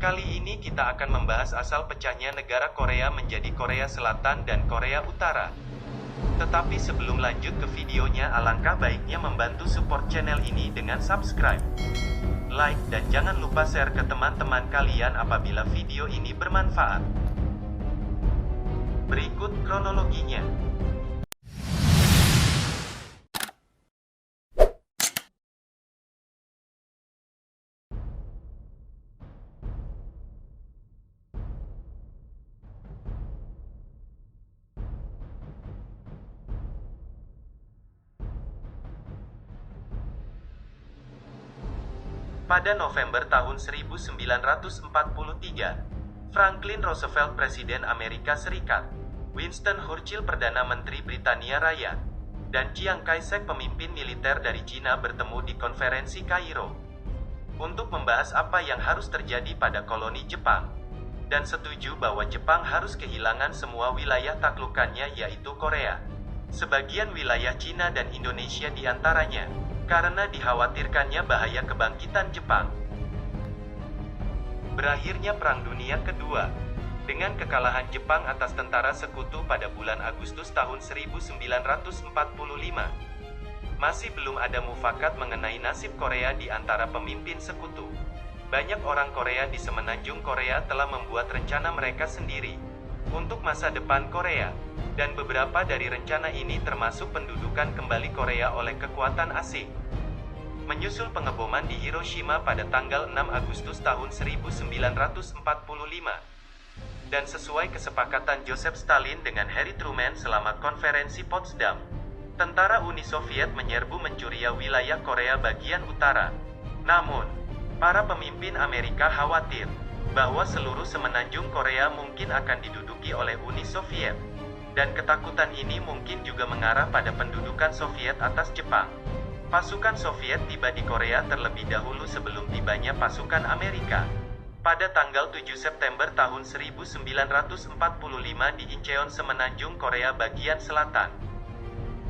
Kali ini kita akan membahas asal pecahnya negara Korea menjadi Korea Selatan dan Korea Utara. Tetapi sebelum lanjut ke videonya, alangkah baiknya membantu support channel ini dengan subscribe, like, dan jangan lupa share ke teman-teman kalian apabila video ini bermanfaat. Berikut kronologinya. Pada November tahun 1943, Franklin Roosevelt Presiden Amerika Serikat, Winston Churchill Perdana Menteri Britania Raya, dan Chiang Kai-shek pemimpin militer dari Cina bertemu di konferensi Kairo untuk membahas apa yang harus terjadi pada koloni Jepang, dan setuju bahwa Jepang harus kehilangan semua wilayah taklukannya yaitu Korea, sebagian wilayah Cina dan Indonesia diantaranya, karena dikhawatirkannya bahaya kebangkitan Jepang. Berakhirnya Perang Dunia Kedua, dengan kekalahan Jepang atas tentara sekutu pada bulan Agustus tahun 1945. Masih belum ada mufakat mengenai nasib Korea di antara pemimpin sekutu. Banyak orang Korea di semenanjung Korea telah membuat rencana mereka sendiri untuk masa depan Korea, dan beberapa dari rencana ini termasuk pendudukan kembali Korea oleh kekuatan asing. Menyusul pengeboman di Hiroshima pada tanggal 6 Agustus tahun 1945, dan sesuai kesepakatan Joseph Stalin dengan Harry Truman selama konferensi Potsdam, tentara Uni Soviet menyerbu mencuri wilayah Korea bagian utara. Namun, para pemimpin Amerika khawatir bahwa seluruh semenanjung Korea mungkin akan diduduki oleh Uni Soviet, dan ketakutan ini mungkin juga mengarah pada pendudukan Soviet atas Jepang. Pasukan Soviet tiba di Korea terlebih dahulu sebelum tibanya pasukan Amerika. Pada tanggal 7 September tahun 1945 di Incheon, semenanjung Korea bagian selatan.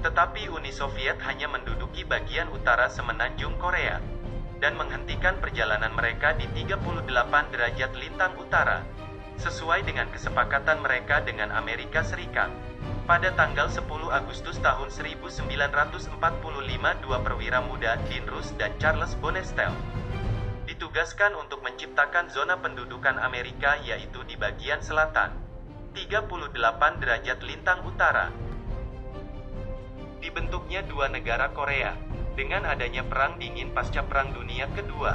Tetapi Uni Soviet hanya menduduki bagian utara semenanjung Korea, dan menghentikan perjalanan mereka di 38 derajat lintang utara, sesuai dengan kesepakatan mereka dengan Amerika Serikat. Pada tanggal 10 Agustus tahun 1945, dua perwira muda, Dean Rusk dan Charles Bonestel, ditugaskan untuk menciptakan zona pendudukan Amerika yaitu di bagian selatan, 38 derajat lintang utara. Dibentuknya dua negara Korea, dengan adanya Perang Dingin pasca Perang Dunia Kedua,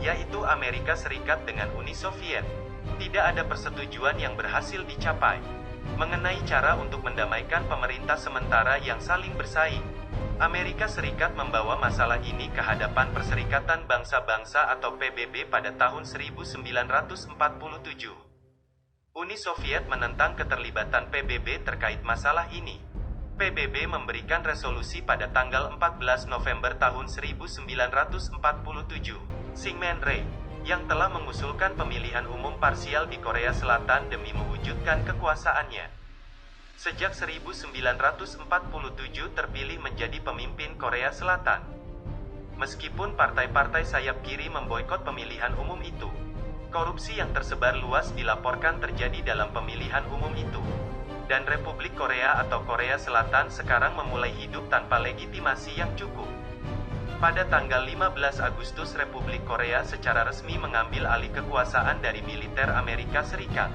yaitu Amerika Serikat dengan Uni Soviet. Tidak ada persetujuan yang berhasil dicapai mengenai cara untuk mendamaikan pemerintah sementara yang saling bersaing. Amerika Serikat membawa masalah ini ke hadapan Perserikatan Bangsa-Bangsa atau PBB pada tahun 1947. Uni Soviet menentang keterlibatan PBB terkait masalah ini. PBB memberikan resolusi pada tanggal 14 November tahun 1947, Syngman Rhee, yang telah mengusulkan pemilihan umum parsial di Korea Selatan demi mewujudkan kekuasaannya. Sejak 1947 terpilih menjadi pemimpin Korea Selatan. Meskipun partai-partai sayap kiri memboikot pemilihan umum itu, korupsi yang tersebar luas dilaporkan terjadi dalam pemilihan umum itu. Dan Republik Korea atau Korea Selatan sekarang memulai hidup tanpa legitimasi yang cukup. Pada tanggal 15 Agustus, Republik Korea secara resmi mengambil alih kekuasaan dari militer Amerika Serikat.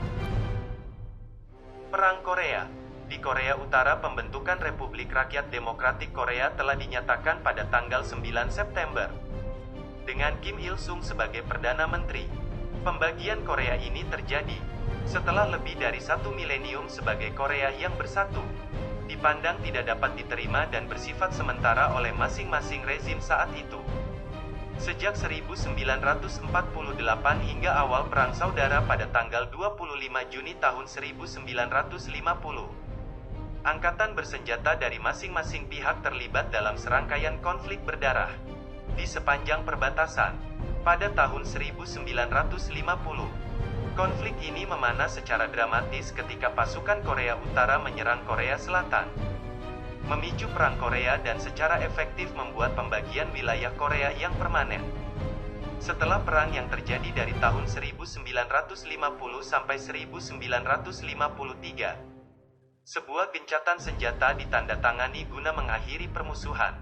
Perang Korea. Di Korea Utara, pembentukan Republik Rakyat Demokratik Korea telah dinyatakan pada tanggal 9 September. Dengan Kim Il-sung sebagai Perdana Menteri. Pembagian Korea ini terjadi setelah lebih dari 1 milenium sebagai Korea yang bersatu, dipandang tidak dapat diterima dan bersifat sementara oleh masing-masing rezim saat itu. Sejak 1948 hingga awal Perang Saudara pada tanggal 25 Juni tahun 1950, angkatan bersenjata dari masing-masing pihak terlibat dalam serangkaian konflik berdarah di sepanjang perbatasan. Pada tahun 1950, konflik ini memanas secara dramatis ketika pasukan Korea Utara menyerang Korea Selatan, memicu Perang Korea dan secara efektif membuat pembagian wilayah Korea yang permanen. Setelah perang yang terjadi dari tahun 1950 sampai 1953, sebuah gencatan senjata ditandatangani guna mengakhiri permusuhan,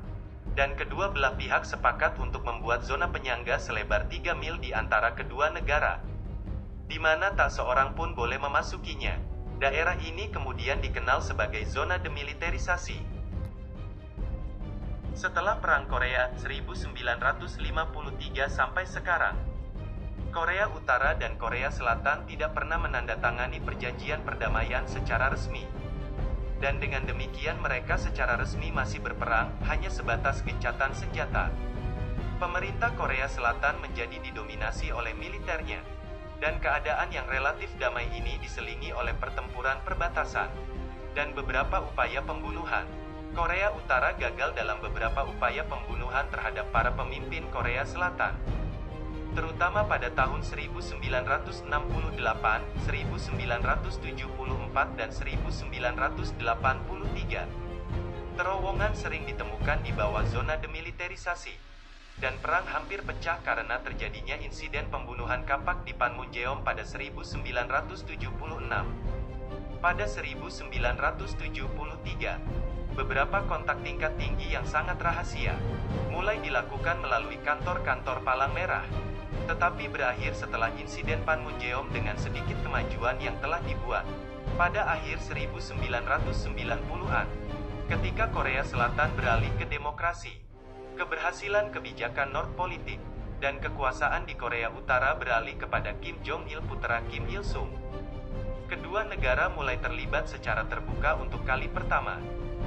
dan kedua belah pihak sepakat untuk membuat zona penyangga selebar 3 mil di antara kedua negara, di mana tak seorang pun boleh memasukinya. Daerah ini kemudian dikenal sebagai zona demilitarisasi. Setelah Perang Korea 1953 sampai sekarang, Korea Utara dan Korea Selatan tidak pernah menandatangani perjanjian perdamaian secara resmi. Dan dengan demikian mereka secara resmi masih berperang, hanya sebatas gencatan senjata. Pemerintah Korea Selatan menjadi didominasi oleh militernya, dan keadaan yang relatif damai ini diselingi oleh pertempuran perbatasan dan beberapa upaya pembunuhan. Korea Utara gagal dalam beberapa upaya pembunuhan terhadap para pemimpin Korea Selatan, terutama pada tahun 1968, 1974, dan 1983. Terowongan sering ditemukan di bawah zona demilitarisasi, dan perang hampir pecah karena terjadinya insiden pembunuhan kapak di Panmunjeom pada 1976. Pada 1973, beberapa kontak tingkat tinggi yang sangat rahasia mulai dilakukan melalui kantor-kantor Palang Merah, tetapi berakhir setelah insiden Panmunjeom dengan sedikit kemajuan yang telah dibuat pada akhir 1990-an, ketika Korea Selatan beralih ke demokrasi. Keberhasilan kebijakan Nordpolitik dan kekuasaan di Korea Utara beralih kepada Kim Jong-il putra Kim Il-sung. Kedua negara mulai terlibat secara terbuka untuk kali pertama.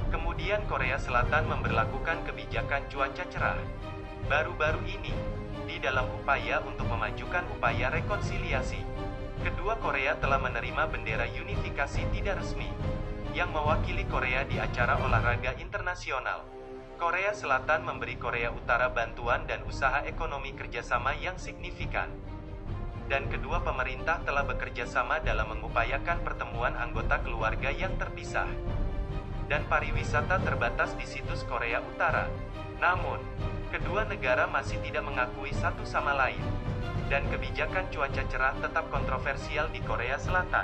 Kemudian Korea Selatan memberlakukan kebijakan cuaca cerah baru-baru ini, di dalam upaya untuk memajukan upaya rekonsiliasi. Kedua Korea telah menerima bendera unifikasi tidak resmi, yang mewakili Korea di acara olahraga internasional. Korea Selatan memberi Korea Utara bantuan dan usaha ekonomi kerjasama yang signifikan. Dan kedua pemerintah telah bekerja sama dalam mengupayakan pertemuan anggota keluarga yang terpisah dan pariwisata terbatas di situs Korea Utara. Namun, kedua negara masih tidak mengakui satu sama lain, dan kebijakan cuaca cerah tetap kontroversial di Korea Selatan.